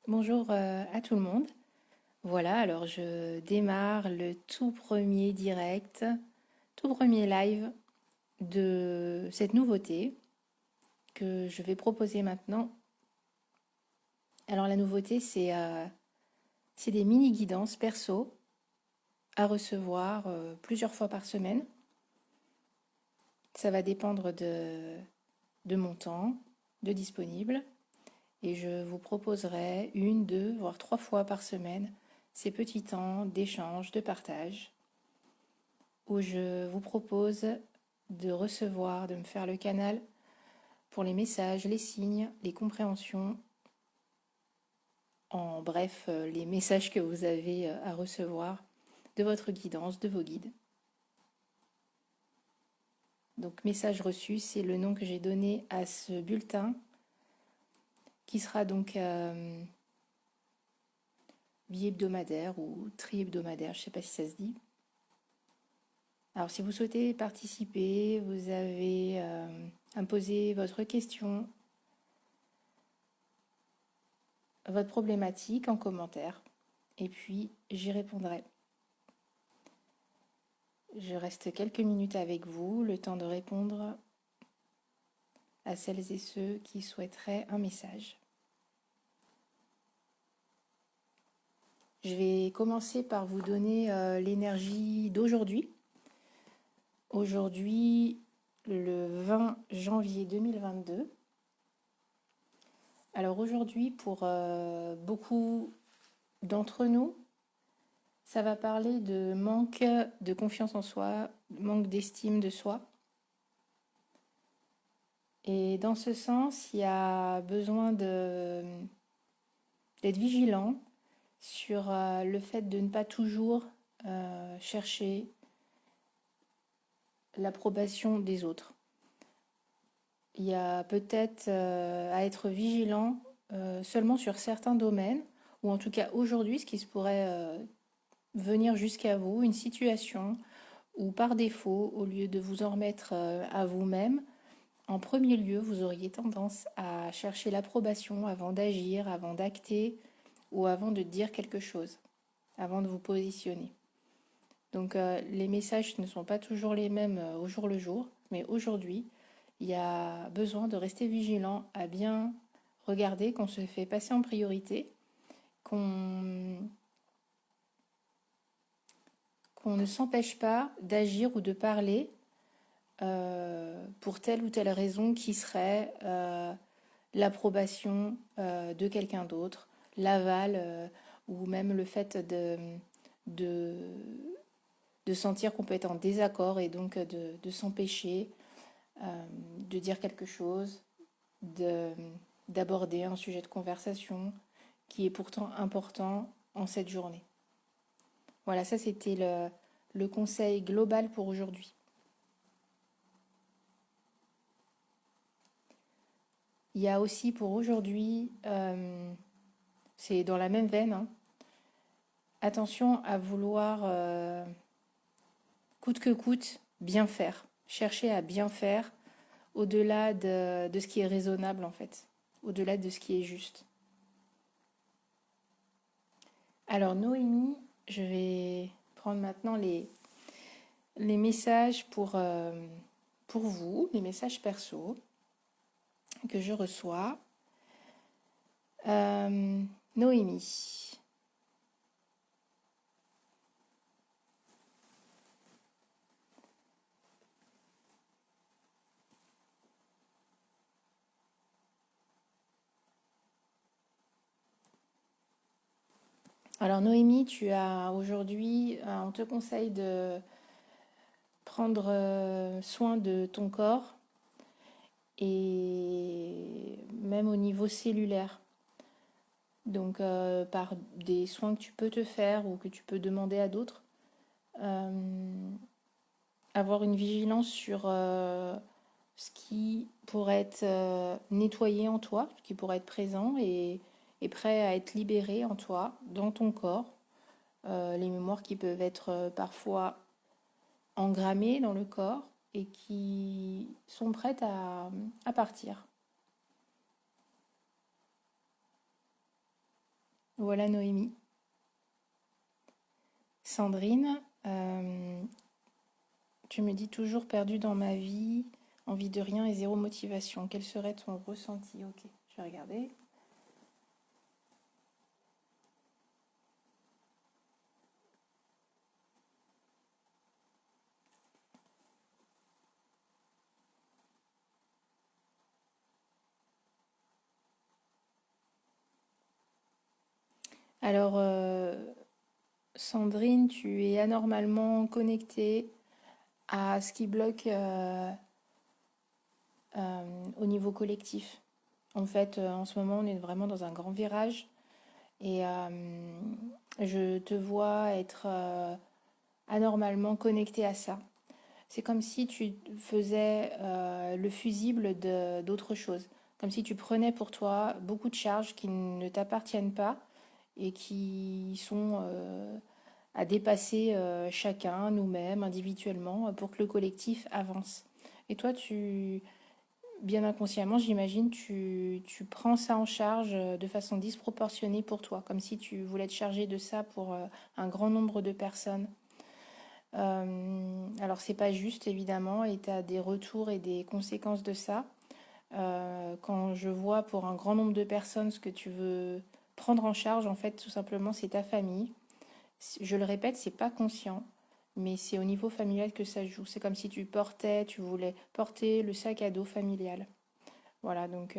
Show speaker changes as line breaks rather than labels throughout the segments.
Bonjour à tout le monde. Voilà, alors je démarre le tout premier direct, tout premier live de cette nouveauté que je vais proposer maintenant. Alors la nouveauté, c'est des mini-guidances perso à recevoir plusieurs fois par semaine. Ça va dépendre de mon temps, de disponible. Et je vous proposerai une, deux, voire trois fois par semaine ces petits temps d'échange, de partage où je vous propose de recevoir, de me faire le canal pour les messages, les signes, les compréhensions, en bref, les messages que vous avez à recevoir de votre guidance, de vos guides. Donc, message reçu, c'est le nom que j'ai donné à ce bulletin qui sera donc bi-hebdomadaire ou tri-hebdomadaire, je ne sais pas si ça se dit. Alors, si vous souhaitez participer, vous avez à me poser votre question, votre problématique en commentaire, et puis j'y répondrai. Je reste quelques minutes avec vous, le temps de répondre à celles et ceux qui souhaiteraient un message. Je vais commencer par vous donner l'énergie d'aujourd'hui. Aujourd'hui, le 20 janvier 2022. Alors aujourd'hui, pour beaucoup d'entre nous, ça va parler de manque de confiance en soi, manque d'estime de soi. Et dans ce sens, il y a besoin d'être vigilant sur le fait de ne pas toujours chercher l'approbation des autres. Il y a peut-être à être vigilant seulement sur certains domaines, ou en tout cas aujourd'hui, ce qui se pourrait venir jusqu'à vous, une situation où par défaut, au lieu de vous en remettre à vous-même, en premier lieu, vous auriez tendance à chercher l'approbation avant d'agir, avant d'acter ou avant de dire quelque chose, avant de vous positionner. Donc les messages ne sont pas toujours les mêmes au jour le jour, mais aujourd'hui, il y a besoin de rester vigilant à bien regarder qu'on se fait passer en priorité, qu'on ne s'empêche pas d'agir ou de parler pour telle ou telle raison qui serait l'approbation de quelqu'un d'autre, l'aval ou même le fait de, de sentir qu'on peut être en désaccord et donc de s'empêcher de dire quelque chose, d'aborder un sujet de conversation qui est pourtant important en cette journée. Voilà, ça c'était le conseil global pour aujourd'hui. Il y a aussi pour aujourd'hui, c'est dans la même veine, hein, attention à vouloir, coûte que coûte, bien faire. Chercher à bien faire au-delà de ce qui est raisonnable en fait, au-delà de ce qui est juste. Alors Noémie, je vais prendre maintenant les messages pour vous, les messages perso que je reçois. Noémie. Alors Noémie, tu as aujourd'hui, on te conseille de prendre soin de ton corps et même au niveau cellulaire. Donc par des soins que tu peux te faire ou que tu peux demander à d'autres. Avoir une vigilance sur ce qui pourrait être nettoyé en toi, ce qui pourrait être présent et prêt à être libéré en toi, dans ton corps. Les mémoires qui peuvent être parfois engrammées dans le corps et qui sont prêtes à partir. Voilà Noémie. Sandrine, tu me dis toujours perdu dans ma vie, envie de rien et zéro motivation. Quel serait ton ressenti? Ok, je vais regarder. Alors, Sandrine, tu es anormalement connectée à ce qui bloque au niveau collectif. En fait, en ce moment, on est vraiment dans un grand virage et je te vois être anormalement connectée à ça. C'est comme si tu faisais le fusible d'autre chose. Comme si tu prenais pour toi beaucoup de charges qui ne t'appartiennent pas et qui sont à dépasser chacun, nous-mêmes, individuellement, pour que le collectif avance. Et toi, bien inconsciemment, j'imagine, tu prends ça en charge de façon disproportionnée pour toi, comme si tu voulais te charger de ça pour un grand nombre de personnes. Alors, c'est pas juste, évidemment, et tu as des retours et des conséquences de ça. Quand je vois pour un grand nombre de personnes ce que tu veux prendre en charge, en fait, tout simplement, c'est ta famille. Je le répète, c'est pas conscient, mais c'est au niveau familial que ça joue. C'est comme si tu voulais porter le sac à dos familial. Voilà, donc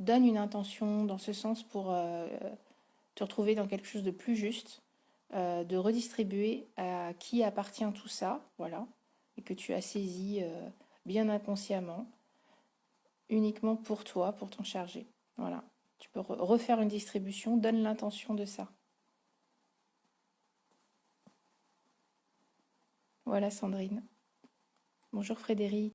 donne une intention dans ce sens pour te retrouver dans quelque chose de plus juste, de redistribuer à qui appartient tout ça, voilà, et que tu as saisi bien inconsciemment, uniquement pour toi, pour t'en charger. Voilà, tu peux refaire une distribution, donne l'intention de ça. Voilà, Sandrine. Bonjour Frédéric.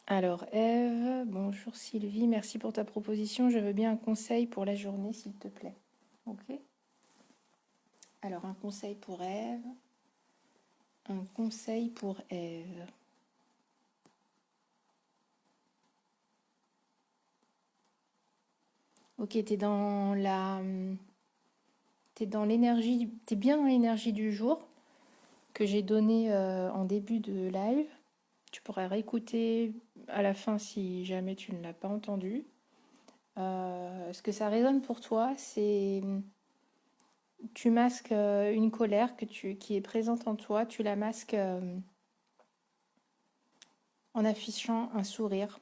Alors, Ève, bonjour Sylvie, merci pour ta proposition. Je veux bien un conseil pour la journée, s'il te plaît. Ok. Alors, un conseil pour Ève. Un conseil pour Ève. Ok, t'es dans l'énergie, t'es bien dans l'énergie du jour que j'ai donné en début de live. Tu pourrais réécouter à la fin si jamais tu ne l'as pas entendu. Ce que ça résonne pour toi, c'est tu masques une colère qui est présente en toi, tu la masques en affichant un sourire,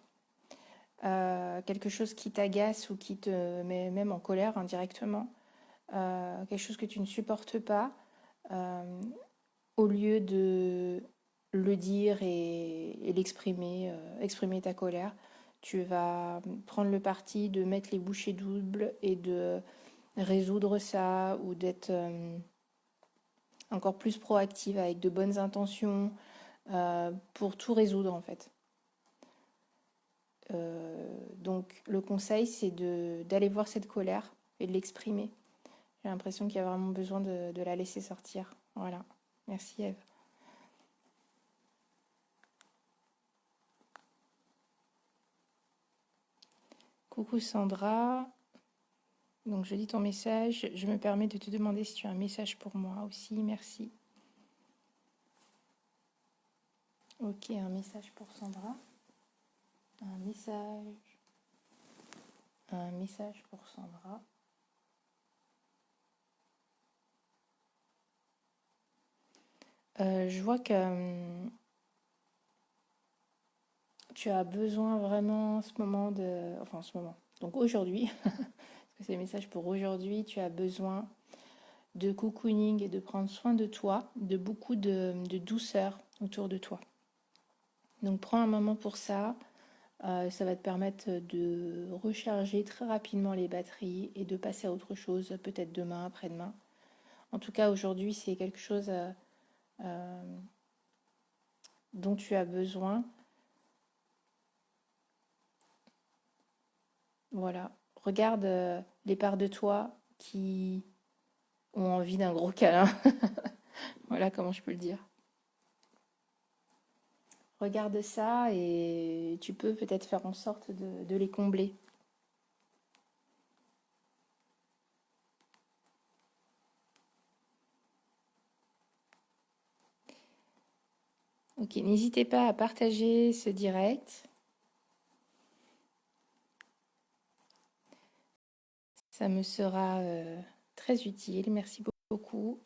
quelque chose qui t'agace ou qui te met même en colère indirectement, quelque chose que tu ne supportes pas, euh, au lieu de le dire et l'exprimer, exprimer ta colère, tu vas prendre le parti de mettre les bouchées doubles et de résoudre ça ou d'être encore plus proactive avec de bonnes intentions pour tout résoudre en fait. Donc le conseil c'est d'aller voir cette colère et de l'exprimer. J'ai l'impression qu'il y a vraiment besoin de la laisser sortir. Voilà. Merci Eve. Coucou Sandra. Donc je lis ton message. Je me permets de te demander si tu as un message pour moi aussi. Merci. Ok, un message pour Sandra. Un message. Un message pour Sandra. Je vois que tu as besoin vraiment en ce moment de... Enfin en ce moment. Donc aujourd'hui, parce que c'est le message pour aujourd'hui, tu as besoin de cocooning et de prendre soin de toi, de beaucoup de douceur autour de toi. Donc prends un moment pour ça. Ça va te permettre de recharger très rapidement les batteries et de passer à autre chose, peut-être demain, après-demain. En tout cas, aujourd'hui, c'est quelque chose dont tu as besoin. Voilà. Regarde les parts de toi qui ont envie d'un gros câlin. Voilà comment je peux le dire. regarde ça et tu peux peut-être faire en sorte de les combler. Ok, n'hésitez pas à partager ce direct. Ça me sera très utile. Merci beaucoup.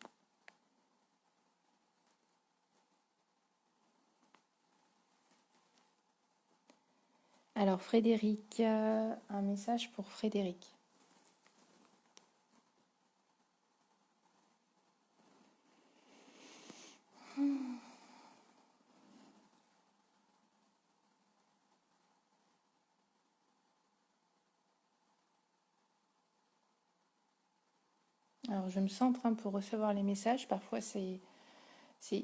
Alors Frédéric, un message pour Frédéric. Alors je me centre pour recevoir les messages. Parfois c'est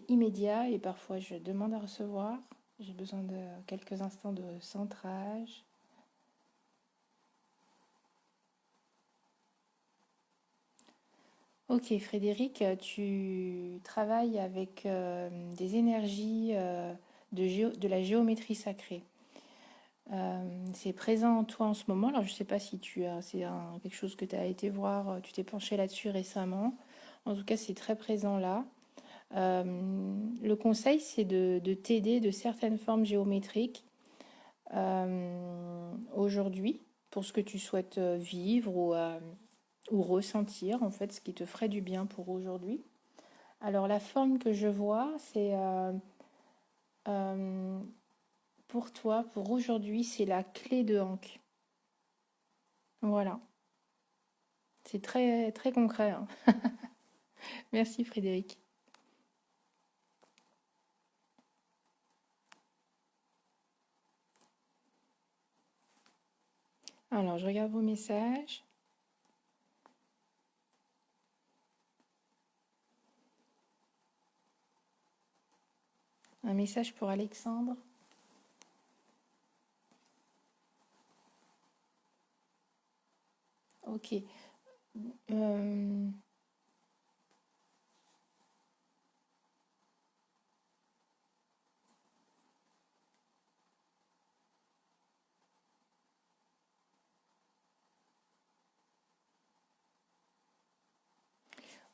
immédiat et parfois je demande à recevoir. J'ai besoin de quelques instants de centrage. Ok Frédéric, tu travailles avec des énergies de la géométrie sacrée. C'est présent en toi en ce moment. Alors je ne sais pas si quelque chose que tu as été voir, tu t'es penché là-dessus récemment. En tout cas, c'est très présent là. Le conseil, c'est de t'aider de certaines formes géométriques aujourd'hui pour ce que tu souhaites vivre ou ressentir, en fait, ce qui te ferait du bien pour aujourd'hui. Alors la forme que je vois, c'est euh, pour toi, pour aujourd'hui, c'est la clé de Hank. Voilà, c'est très très concret, hein. Merci Frédéric. Alors, je regarde vos messages. Un message pour Alexandre. Ok. Euh,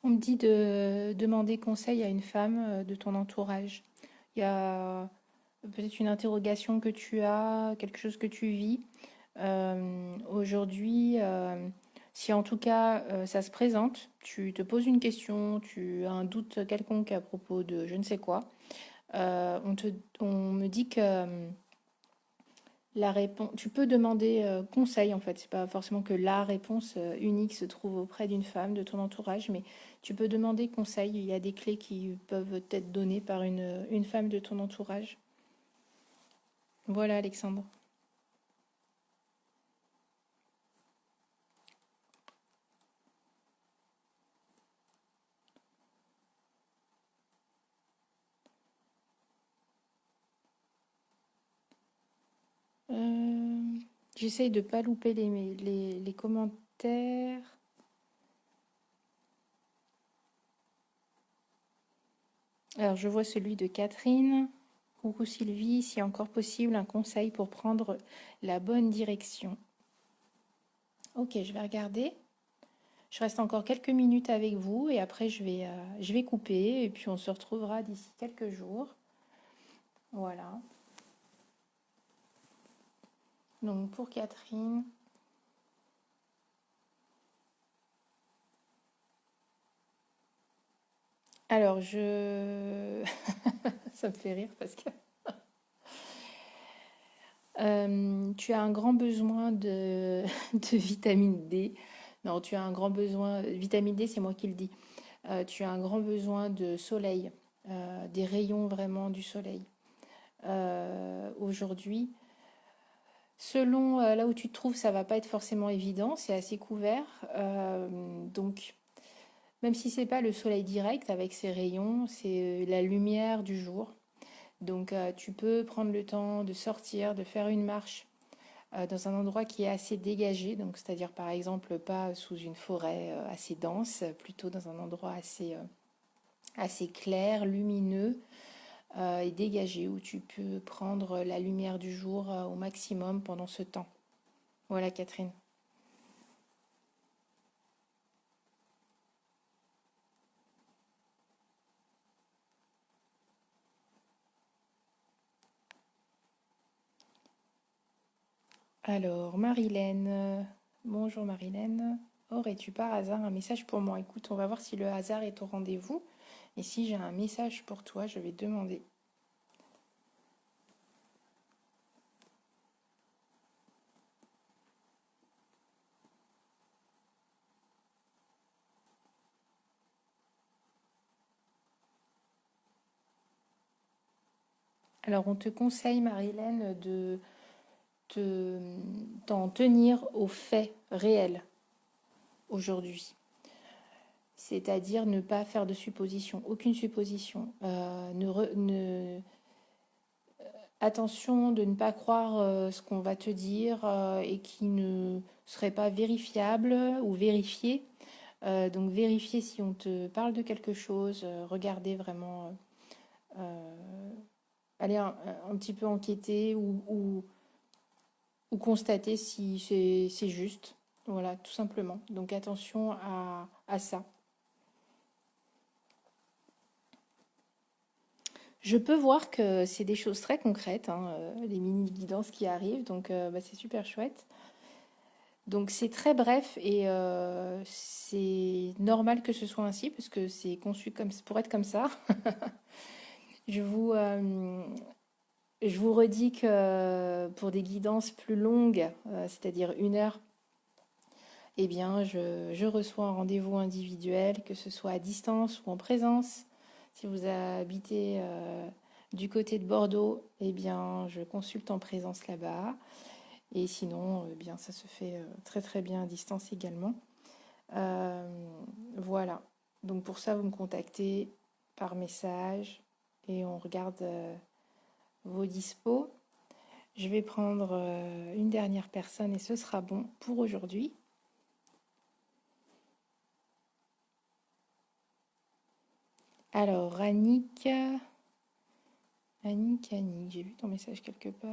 on me dit de demander conseil à une femme de ton entourage. Il y a peut-être une interrogation que tu as, quelque chose que tu vis. Aujourd'hui, si en tout cas ça se présente, tu te poses une question, tu as un doute quelconque à propos de je ne sais quoi, on me dit que la réponse, tu peux demander conseil en fait. C'est pas forcément que la réponse unique se trouve auprès d'une femme de ton entourage, mais tu peux demander conseil. Il y a des clés qui peuvent être données par une femme de ton entourage. Voilà, Alexandre. Euh, J'essaye de pas louper les commentaires. Alors, je vois celui de Catherine. Coucou Sylvie, si encore possible, un conseil pour prendre la bonne direction. Ok, je vais regarder. Je reste encore quelques minutes avec vous et après je vais couper et puis on se retrouvera d'ici quelques jours. Voilà. Donc pour Catherine. Alors je... Ça me fait rire parce que tu as un grand besoin de vitamine D. Non, tu as un grand besoin... Vitamine D, c'est moi qui le dis. Tu as un grand besoin de soleil, des rayons vraiment du soleil. Aujourd'hui, selon là où tu te trouves, ça va pas être forcément évident, c'est assez couvert. Donc, même si c'est pas le soleil direct avec ses rayons, c'est la lumière du jour. Donc, tu peux prendre le temps de sortir, de faire une marche dans un endroit qui est assez dégagé. Donc, c'est-à-dire par exemple pas sous une forêt assez dense, plutôt dans un endroit assez clair, lumineux, est dégagé, où tu peux prendre la lumière du jour au maximum pendant ce temps. Voilà, Catherine. Alors, Marilène. Bonjour Marilène. Aurais-tu par hasard un message pour moi? Écoute, on va voir si le hasard est au rendez-vous. Et si j'ai un message pour toi, je vais demander. Alors, on te conseille, Marilène, de t'en tenir aux faits réels aujourd'hui. C'est-à-dire ne pas faire de suppositions, aucune supposition. Attention de ne pas croire ce qu'on va te dire et qui ne serait pas vérifiable ou vérifié. Donc vérifier si on te parle de quelque chose, regardez vraiment, aller un petit peu enquêter ou constater si c'est juste. Voilà, tout simplement. Donc attention à ça. Je peux voir que c'est des choses très concrètes, hein, les mini-guidances qui arrivent, donc bah, c'est super chouette. Donc c'est très bref et c'est normal que ce soit ainsi parce que c'est conçu comme pour être comme ça. Je vous, euh, je vous redis que pour des guidances plus longues, c'est-à-dire 1 heure, eh bien je reçois un rendez-vous individuel, que ce soit à distance ou en présence. Si vous habitez du côté de Bordeaux, eh bien je consulte en présence là-bas. Et sinon, eh bien ça se fait très très bien à distance également. Euh, voilà. Donc pour ça, vous me contactez par message et on regarde vos dispos. Je vais prendre une dernière personne et ce sera bon pour aujourd'hui. Alors, Annick, j'ai vu ton message quelque part.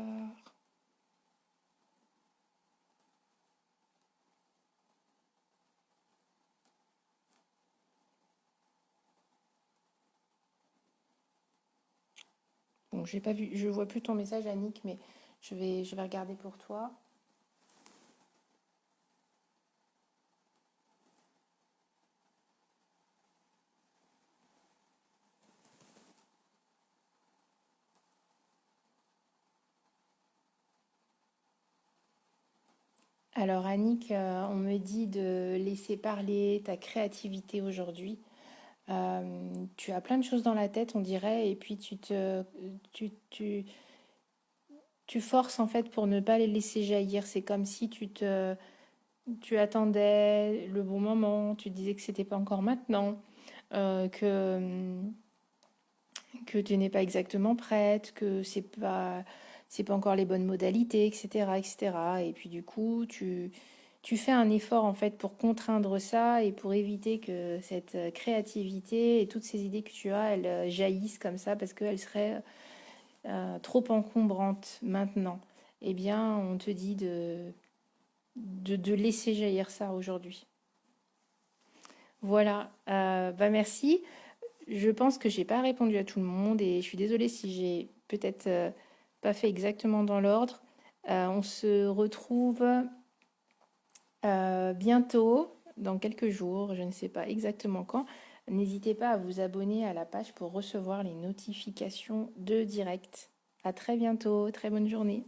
Bon, j'ai pas vu, je vois plus ton message, Annick, mais je vais regarder pour toi. Alors, Annick, on me dit de laisser parler ta créativité aujourd'hui. Tu as plein de choses dans la tête, on dirait, et puis tu, tu, tu forces en fait pour ne pas les laisser jaillir. C'est comme si tu attendais le bon moment, tu disais que c'était pas encore maintenant, que tu n'es pas exactement prête, que c'est pas encore les bonnes modalités, etc., etc. Et cetera. Et puis du coup, tu fais un effort en fait pour contraindre ça et pour éviter que cette créativité et toutes ces idées que tu as, elles jaillissent comme ça parce qu'elles seraient trop encombrantes maintenant. Eh bien, on te dit de laisser jaillir ça aujourd'hui. Voilà, bah merci. Je pense que j'ai pas répondu à tout le monde et je suis désolée si j'ai peut-être pas fait exactement dans l'ordre. On se retrouve bientôt, dans quelques jours, je ne sais pas exactement quand. N'hésitez pas à vous abonner à la page pour recevoir les notifications de direct. À très bientôt, très bonne journée.